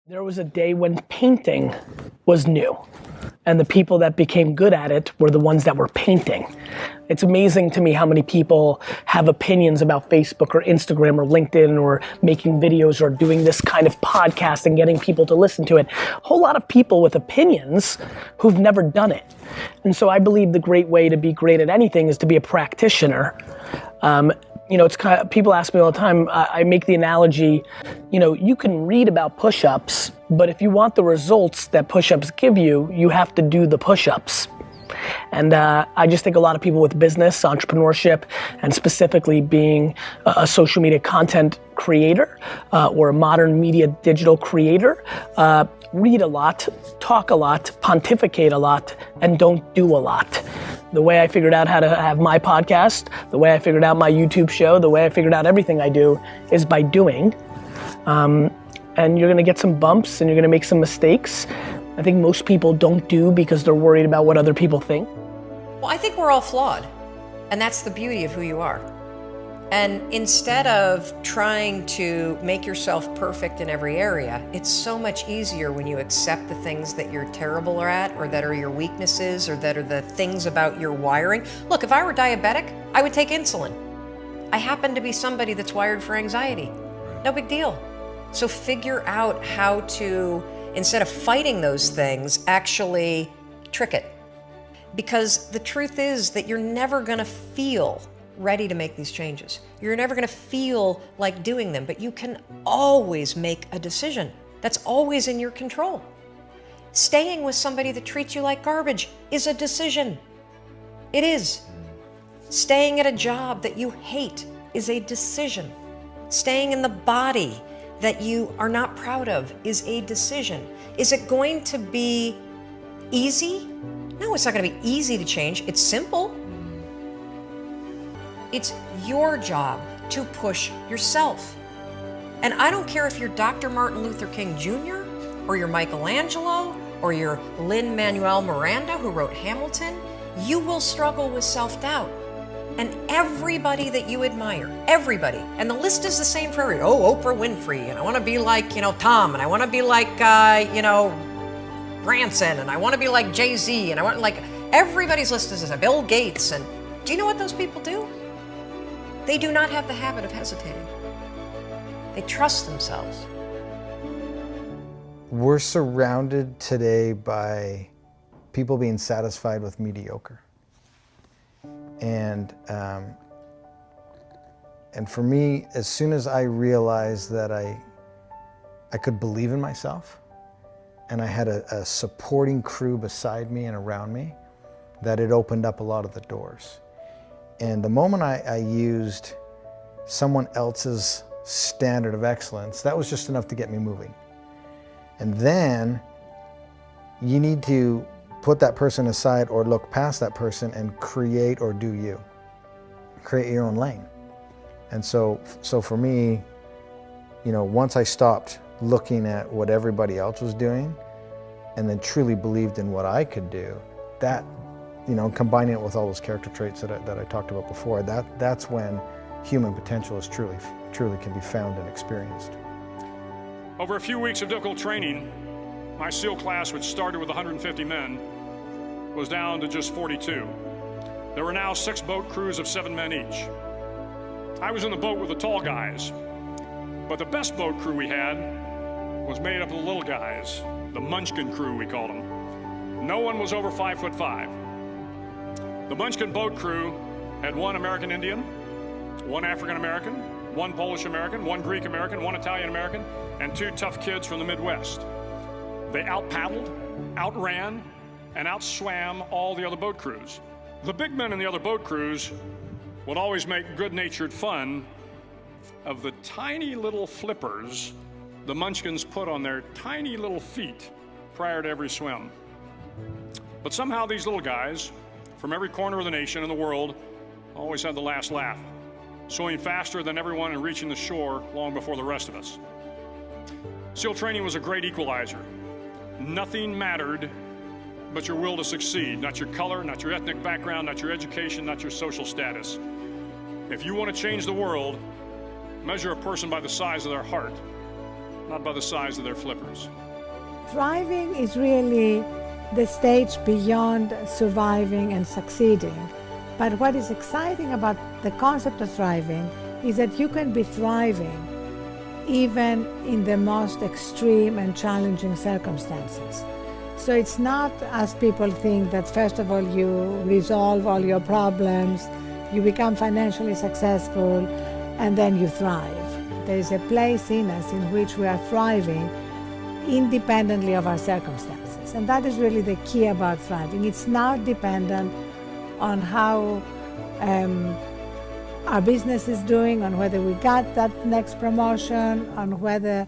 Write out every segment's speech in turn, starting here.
There was a day when painting was new, and the people that became good at it were the ones that were painting. It's amazing to me how many people have opinions about Facebook or Instagram or LinkedIn or making videos or doing this kind of podcast and getting people to listen to it. A whole lot of people with opinions who've never done it. And so I believe the great way to be great at anything is to be a practitioner. It's kind of, people ask me all the time, I make the analogy, you can read about push-ups, but if you want the results that push-ups give you, you have to do the push-ups. And I just think a lot of people with business, entrepreneurship, and specifically being a social media content creator or a modern media digital creator, read a lot, talk a lot, pontificate a lot, and don't do a lot. The way I figured out how to have my podcast, the way I figured out my YouTube show, the way I figured out everything I do is by doing. And you're gonna get some bumps and you're gonna make some mistakes. I think most people don't do because they're worried about what other people think. Well, I think we're all flawed, and that's the beauty of who you are. And instead of trying to make yourself perfect in every area, it's so much easier when you accept the things that you're terrible at, or that are your weaknesses, or that are the things about your wiring. Look, if I were diabetic, I would take insulin. I happen to be somebody that's wired for anxiety. No big deal. So figure out how to, instead of fighting those things, actually trick it. Because the truth is that you're never gonna feel ready to make these changes. You're never gonna feel like doing them, but you can always make a decision. That's always in your control. Staying with somebody that treats you like garbage is a decision. It is. Staying at a job that you hate is a decision. Staying in the body that you are not proud of is a decision. Is it going to be easy? No, it's not gonna be easy to change. It's simple. It's your job to push yourself. And I don't care if you're Dr. Martin Luther King Jr., or you're Michelangelo, or you're Lin-Manuel Miranda, who wrote Hamilton, you will struggle with self-doubt. And everybody that you admire, everybody, and the list is the same for everybody. Oh, Oprah Winfrey, and I wanna be like, Tom, and I wanna be like, Branson, and I wanna be like Jay-Z, and I want everybody's list is the same. Bill Gates, and do you know what those people do? They do not have the habit of hesitating. They trust themselves. We're surrounded today by people being satisfied with mediocre. And for me, as soon as I realized that I could believe in myself, and I had a supporting crew beside me and around me, that it opened up a lot of the doors. And the moment I used someone else's standard of excellence, that was just enough to get me moving. And then you need to put that person aside or look past that person and create or do you. Create your own lane. And so for me, once I stopped looking at what everybody else was doing and then truly believed in what I could do, that, combining it with all those character traits that I talked about before, that's when human potential is truly can be found and experienced. Over a few weeks of difficult training, my SEAL class, which started with 150 men, was down to just 42. There were now 6 boat crews of 7 men each. I was in the boat with the tall guys, but the best boat crew we had was made up of the little guys, the Munchkin crew, we called them. No one was over 5'5". The Munchkin boat crew had 1 American Indian, 1 African American, 1 Polish American, 1 Greek American, 1 Italian American, and 2 tough kids from the Midwest. They out-paddled, outran, and outswam all the other boat crews. The big men in the other boat crews would always make good-natured fun of the tiny little flippers the Munchkins put on their tiny little feet prior to every swim. But somehow these little guys from every corner of the nation and the world always had the last laugh, swimming faster than everyone and reaching the shore long before the rest of us. SEAL training was a great equalizer. Nothing mattered but your will to succeed, not your color, not your ethnic background, not your education, not your social status. If you want to change the world, measure a person by the size of their heart. not by the size of their flippers. Thriving is really the stage beyond surviving and succeeding. But what is exciting about the concept of thriving is that you can be thriving even in the most extreme and challenging circumstances. So it's not, as people think, that first of all you resolve all your problems, you become financially successful, and then you thrive. There is a place in us in which we are thriving independently of our circumstances. And that is really the key about thriving. It's not dependent on how our business is doing, on whether we got that next promotion, on whether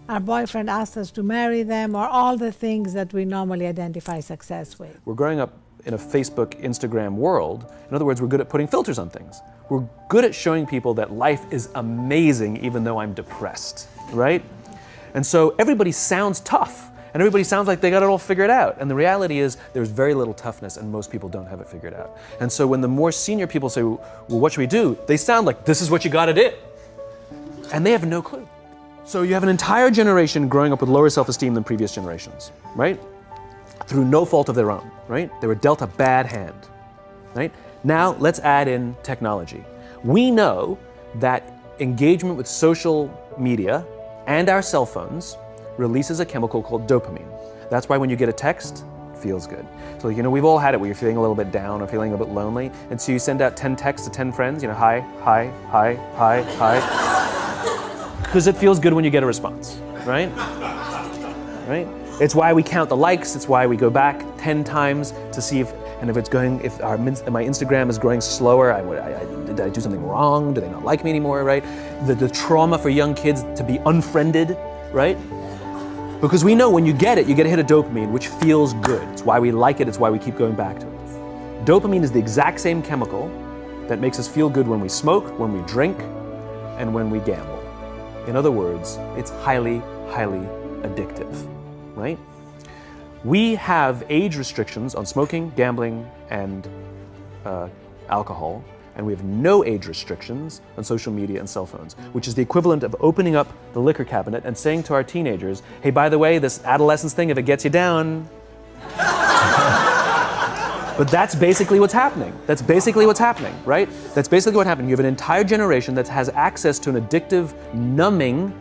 our boyfriend asked us to marry them, or all the things that we normally identify success with. We're growing up in a Facebook, Instagram world. In other words, we're good at putting filters on things. We're good at showing people that life is amazing even though I'm depressed, right? And so everybody sounds tough, and everybody sounds like they got it all figured out. And the reality is there's very little toughness, and most people don't have it figured out. And so when the more senior people say, well, what should we do? They sound like, this is what you gotta do. And they have no clue. So you have an entire generation growing up with lower self-esteem than previous generations, right? Through no fault of their own, right? They were dealt a bad hand, right? Now let's add in technology. We know that engagement with social media and our cell phones releases a chemical called dopamine. That's why when you get a text, it feels good. So, you know, we've all had it where you're feeling a little bit down or feeling a bit lonely, and so you send out 10 texts to 10 friends, you know, hi, hi, hi, hi, hi. Because it feels good when you get a response, right? Right? It's why we count the likes, it's why we go back 10 times to see if my Instagram is growing slower, did I do something wrong? Do they not like me anymore, right? The trauma for young kids to be unfriended, right? Because we know when you get a hit of dopamine, which feels good. It's why we like it, it's why we keep going back to it. Dopamine is the exact same chemical that makes us feel good when we smoke, when we drink, and when we gamble. In other words, it's highly, highly addictive, right? We have age restrictions on smoking, gambling, and alcohol, and we have no age restrictions on social media and cell phones, which is the equivalent of opening up the liquor cabinet and saying to our teenagers, hey, by the way, this adolescence thing, if it gets you down. But that's basically what's happening. That's basically what's happening, right? That's basically what happened. You have an entire generation that has access to an addictive, numbing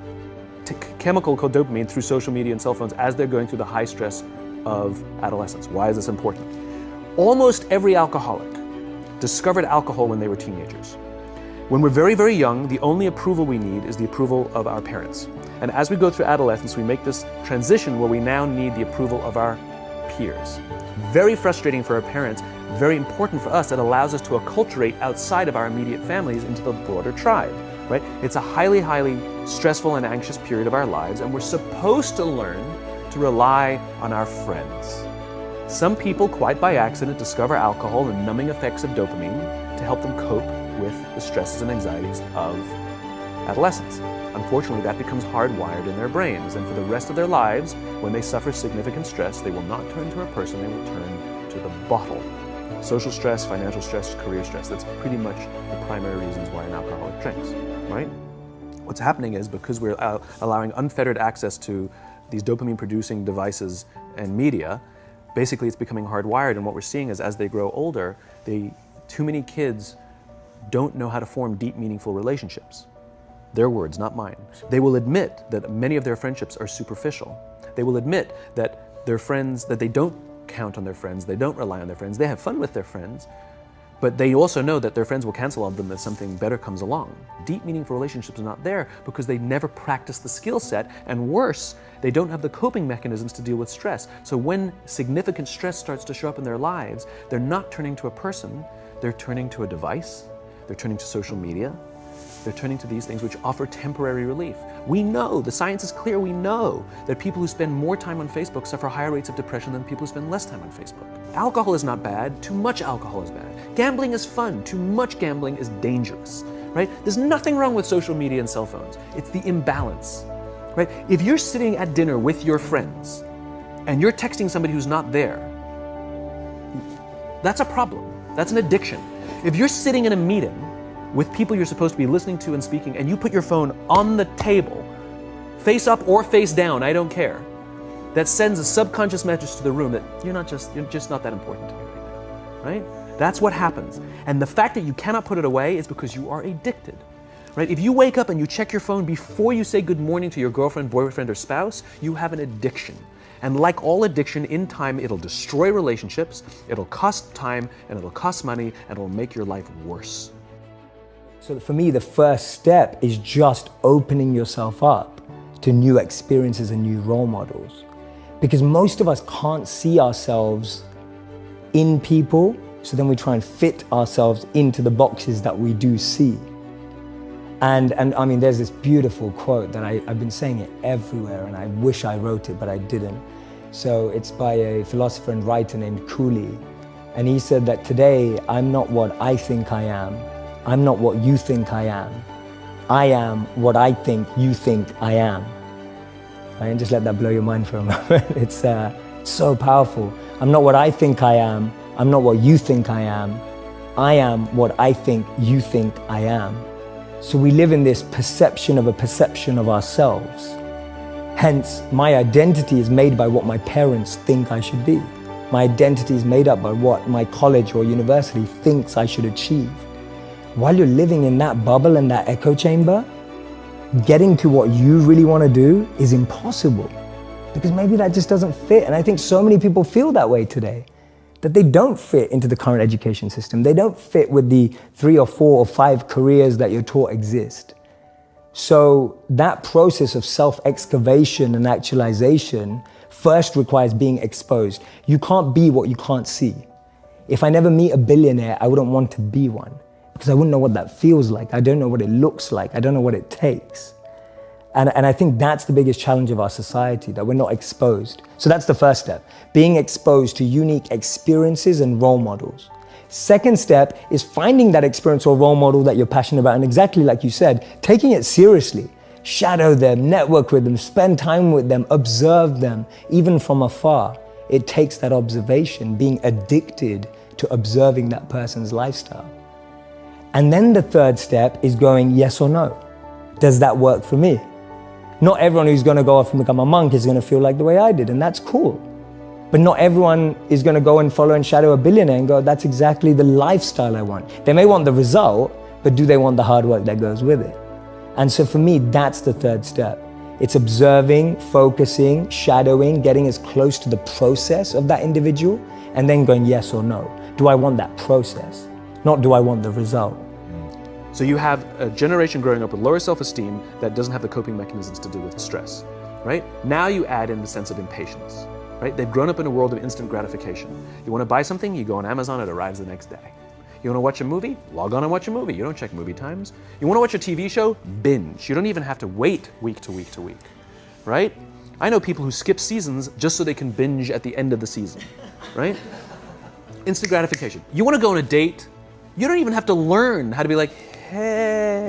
chemical called dopamine through social media and cell phones as they're going through the high stress of adolescence. Why is this important? Almost every alcoholic discovered alcohol when they were teenagers. When we're very, very young, the only approval we need is the approval of our parents. And as we go through adolescence, we make this transition where we now need the approval of our peers. Very frustrating for our parents, very important for us. It allows us to acculturate outside of our immediate families into the broader tribe, right? It's a highly, highly stressful and anxious period of our lives, and we're supposed to learn to rely on our friends. Some people, quite by accident, discover alcohol and numbing effects of dopamine to help them cope with the stresses and anxieties of adolescence. Unfortunately, that becomes hardwired in their brains, and for the rest of their lives, when they suffer significant stress, they will not turn to a person, they will turn to the bottle. Social stress, financial stress, career stress, that's pretty much the primary reasons why an alcoholic drinks, right? What's happening is because we're allowing unfettered access to these dopamine-producing devices and media, basically it's becoming hardwired, and what we're seeing is as they grow older, too many kids don't know how to form deep, meaningful relationships. Their words, not mine. They will admit that many of their friendships are superficial. They will admit that their friends, that they don't count on their friends, they don't rely on their friends, they have fun with their friends, but they also know that their friends will cancel on them if something better comes along. Deep, meaningful relationships are not there because they never practice the skill set, and worse, they don't have the coping mechanisms to deal with stress. So when significant stress starts to show up in their lives, they're not turning to a person, they're turning to a device, they're turning to social media, they're turning to these things which offer temporary relief. We know, the science is clear, we know that people who spend more time on Facebook suffer higher rates of depression than people who spend less time on Facebook. Alcohol is not bad, too much alcohol is bad. Gambling is fun, too much gambling is dangerous, right? There's nothing wrong with social media and cell phones. It's the imbalance, right? If you're sitting at dinner with your friends and you're texting somebody who's not there, that's a problem. That's an addiction. If you're sitting in a meeting with people you're supposed to be listening to and speaking, and you put your phone on the table face up or face down, I don't care, that sends a subconscious message to the room that you're just not that important to me right now, right? That's what happens. And the fact that you cannot put it away is because you are addicted, right? If you wake up and you check your phone before you say good morning to your girlfriend, boyfriend, or spouse, you have an addiction. And like all addiction, in time, it'll destroy relationships, it'll cost time, and it'll cost money, and it'll make your life worse. So for me, the first step is just opening yourself up to new experiences and new role models. Because most of us can't see ourselves in people, so then we try and fit ourselves into the boxes that we do see. And I mean, there's this beautiful quote that I've been saying it everywhere, and I wish I wrote it, but I didn't. So it's by a philosopher and writer named Cooley. And he said that today, I'm not what I think I am. I'm not what you think I am. I am what I think you think I am. Right? And just let that blow your mind for a moment. It's so powerful. I'm not what I think I am. I'm not what you think I am. I am what I think you think I am. So we live in this perception of a perception of ourselves. Hence, my identity is made by what my parents think I should be. My identity is made up by what my college or university thinks I should achieve. While you're living in that bubble and that echo chamber, getting to what you really want to do is impossible, because maybe that just doesn't fit. And I think so many people feel that way today, that they don't fit into the current education system. They don't fit with the 3 or 4 or 5 careers that you're taught exist. So that process of self-excavation and actualization first requires being exposed. You can't be what you can't see. If I never meet a billionaire, I wouldn't want to be one, because I wouldn't know what that feels like. I don't know what it looks like. I don't know what it takes. And I think that's the biggest challenge of our society, that we're not exposed. So that's the first step, being exposed to unique experiences and role models. Second step is finding that experience or role model that you're passionate about, and exactly like you said, taking it seriously. Shadow them, network with them, spend time with them, observe them, even from afar. It takes that observation, being addicted to observing that person's lifestyle. And then the third step is going yes or no. Does that work for me? Not everyone who's going to go off and become a monk is going to feel like the way I did, and that's cool. But not everyone is going to go and follow and shadow a billionaire and go, that's exactly the lifestyle I want. They may want the result, but do they want the hard work that goes with it? And so for me, that's the third step. It's observing, focusing, shadowing, getting as close to the process of that individual, and then going yes or no. Do I want that process? Not do I want the result? So you have a generation growing up with lower self-esteem that doesn't have the coping mechanisms to deal with stress, right? Now you add in the sense of impatience, right? They've grown up in a world of instant gratification. You want to buy something, you go on Amazon, it arrives the next day. You want to watch a movie? Log on and watch a movie. You don't check movie times. You want to watch a TV show? Binge. You don't even have to wait week to week to week, right? I know people who skip seasons just so they can binge at the end of the season, right? Instant gratification. You want to go on a date? You don't even have to learn how to be like, hey.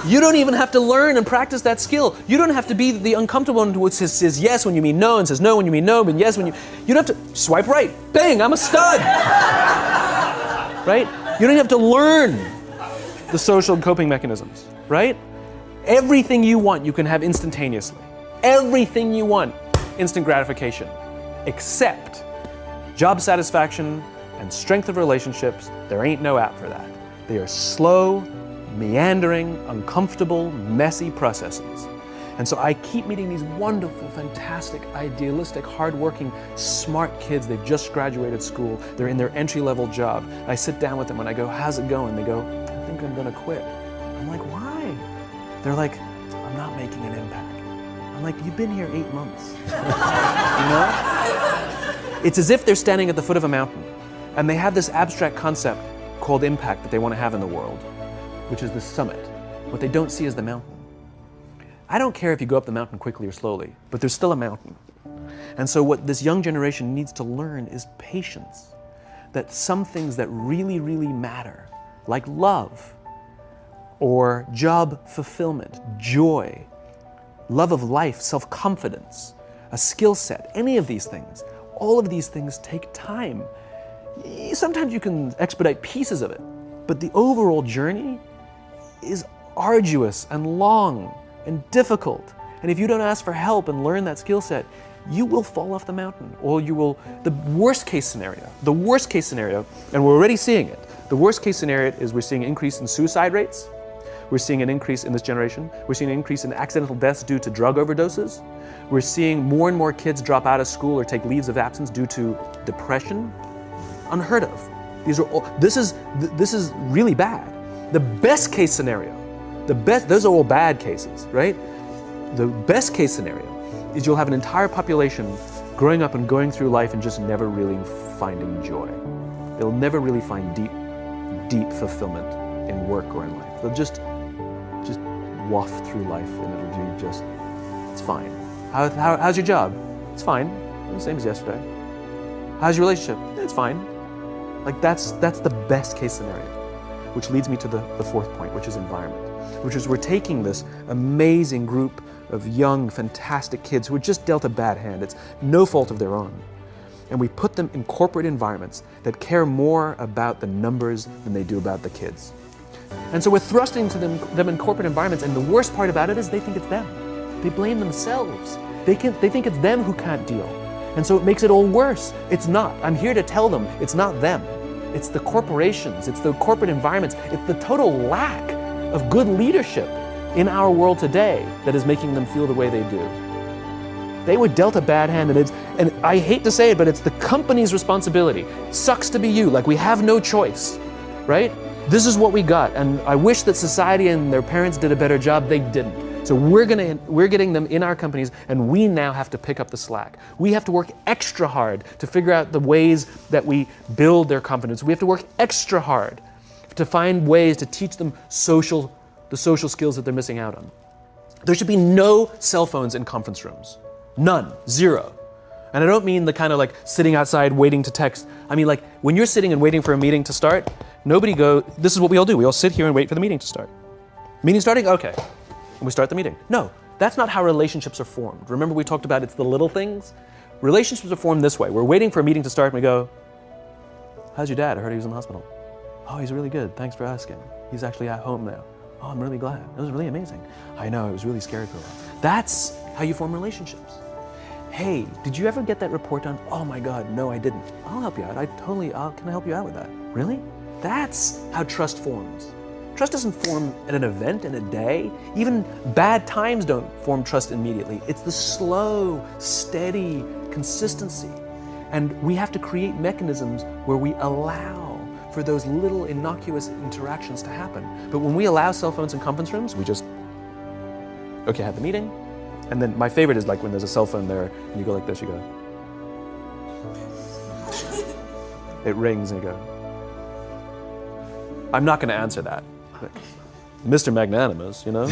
You don't even have to learn and practice that skill. You don't have to be the uncomfortable one who says yes when you mean no and says no when you mean no, but yes when you don't have to swipe right. Bang, I'm a stud. Right? You don't have to learn the social coping mechanisms, right? Everything you want, you can have instantaneously. Everything you want, instant gratification, except job satisfaction and strength of relationships. There ain't no app for that. They are slow, meandering, uncomfortable, messy processes. And so I keep meeting these wonderful, fantastic, idealistic, hardworking, smart kids. They've just graduated school. They're in their entry-level job. I sit down with them and I go, how's it going? They go, I think I'm gonna quit. I'm like, why? They're like, I'm not making an impact. I'm like, you've been here 8 months. You know? It's as if they're standing at the foot of a mountain and they have this abstract concept called impact that they want to have in the world, which is the summit. What they don't see is the mountain. I don't care if you go up the mountain quickly or slowly, but there's still a mountain. And so what this young generation needs to learn is patience. That some things that really, really matter, like love, or job fulfillment, joy, love of life, self-confidence, a skill set, any of these things, all of these things take time. Sometimes you can expedite pieces of it, but the overall journey is arduous and long and difficult. And if you don't ask for help and learn that skill set, you will fall off the mountain, or you will, the worst case scenario, and we're already seeing it, the worst case scenario is we're seeing an increase in suicide rates, we're seeing an increase in this generation, we're seeing an increase in accidental deaths due to drug overdoses, we're seeing more and more kids drop out of school or take leaves of absence due to depression. Unheard of. These are all, this is really bad. The best case scenario, those are all bad cases, right? The best case scenario is you'll have an entire population growing up and going through life and just never really finding joy. They'll never really find deep fulfillment in work or in life. They'll just waft through life and it'll be just, it's fine. How's your job? It's fine. The same as yesterday. How's your relationship? It's fine. Like that's the best case scenario, which leads me to the fourth point, which is environment, which is we're taking this amazing group of young, fantastic kids who were just dealt a bad hand. It's no fault of their own. And we put them in corporate environments that care more about the numbers than they do about the kids. And so we're thrusting to them in corporate environments, and the worst part about it is they think it's them. They blame themselves. They think it's them who can't deal. And so it makes it all worse. It's not. I'm here to tell them it's not them. It's the corporations, it's the corporate environments, it's the total lack of good leadership in our world today that is making them feel the way they do. They were dealt a bad hand, and I hate to say it, but it's the company's responsibility. Sucks to be you, like we have no choice, right? This is what we got, and I wish that society and their parents did a better job. They didn't. So we're getting them in our companies, and we now have to pick up the slack. We have to work extra hard to figure out the ways that we build their confidence. We have to work extra hard to find ways to teach them the social skills that they're missing out on. There should be no cell phones in conference rooms. None. Zero. And I don't mean the kind of like sitting outside waiting to text. I mean like when you're sitting and waiting for a meeting to start, this is what we all do. We all sit here and wait for the meeting to start. Meeting starting? Okay. And we start the meeting. No, that's not how relationships are formed. Remember we talked about it's the little things? Relationships are formed this way. We're waiting for a meeting to start and we go, how's your dad? I heard he was in the hospital. Oh, he's really good. Thanks for asking. He's actually at home now. Oh, I'm really glad. It was really amazing. I know, it was really scary for a while. That's how you form relationships. Hey, did you ever get that report done? Oh my God, no, I didn't. I'll help you out. Can I help you out with that? Really? That's how trust forms. Trust doesn't form at an event in a day. Even bad times don't form trust immediately. It's the slow, steady consistency. And we have to create mechanisms where we allow for those little innocuous interactions to happen. But when we allow cell phones in conference rooms, we just, okay, have the meeting. And then my favorite is like when there's a cell phone there and you go like this, you go. It rings and you go. I'm not gonna answer that. But, Mr. Magnanimous, you know?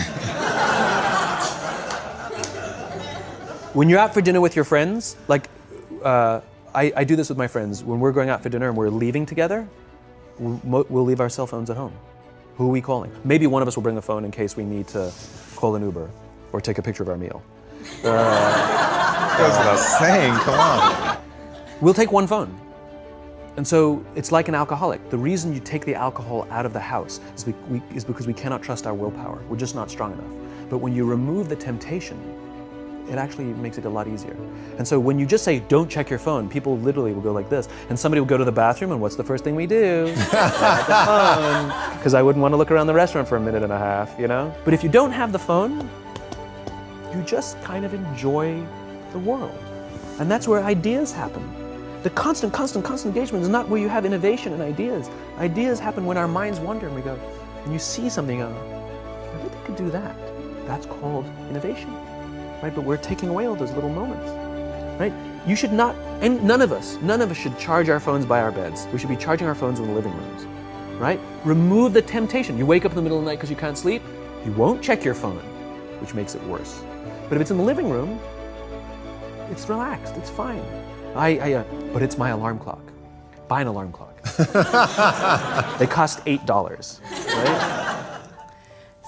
When you're out for dinner with your friends, like I do this with my friends. When we're going out for dinner and we're leaving together, we'll leave our cell phones at home. Who are we calling? Maybe one of us will bring a phone in case we need to call an Uber or take a picture of our meal. That goes without saying, come on. We'll take one phone. And so it's like an alcoholic. The reason you take the alcohol out of the house is because we cannot trust our willpower. We're just not strong enough. But when you remove the temptation, it actually makes it a lot easier. And so when you just say, don't check your phone, people literally will go like this. And somebody will go to the bathroom, and what's the first thing we do? Grab the phone. Because I wouldn't want to look around the restaurant for a minute and a half, you know? But if you don't have the phone, you just kind of enjoy the world. And that's where ideas happen. The constant engagement is not where you have innovation and ideas. Ideas happen when our minds wander and we go, and you see something, I think I could do that. That's called innovation. Right? But we're taking away all those little moments, right? You should not, and none of us should charge our phones by our beds. We should be charging our phones in the living rooms, right? Remove the temptation. You wake up in the middle of the night because you can't sleep, you won't check your phone, which makes it worse. But if it's in the living room, it's relaxed, it's fine. But it's my alarm clock. Buy an alarm clock. They cost $8, right?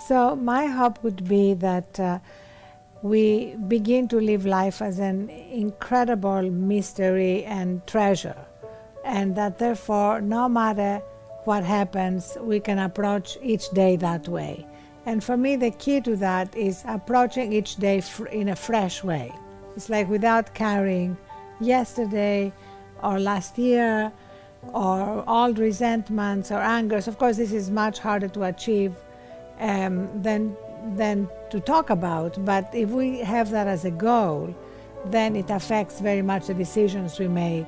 So my hope would be that we begin to live life as an incredible mystery and treasure, and that therefore, no matter what happens, we can approach each day that way. And for me, the key to that is approaching each day in a fresh way. It's like without carrying yesterday or last year or old resentments or angers. Of course, this is much harder to achieve than to talk about, but if we have that as a goal, then it affects very much the decisions we make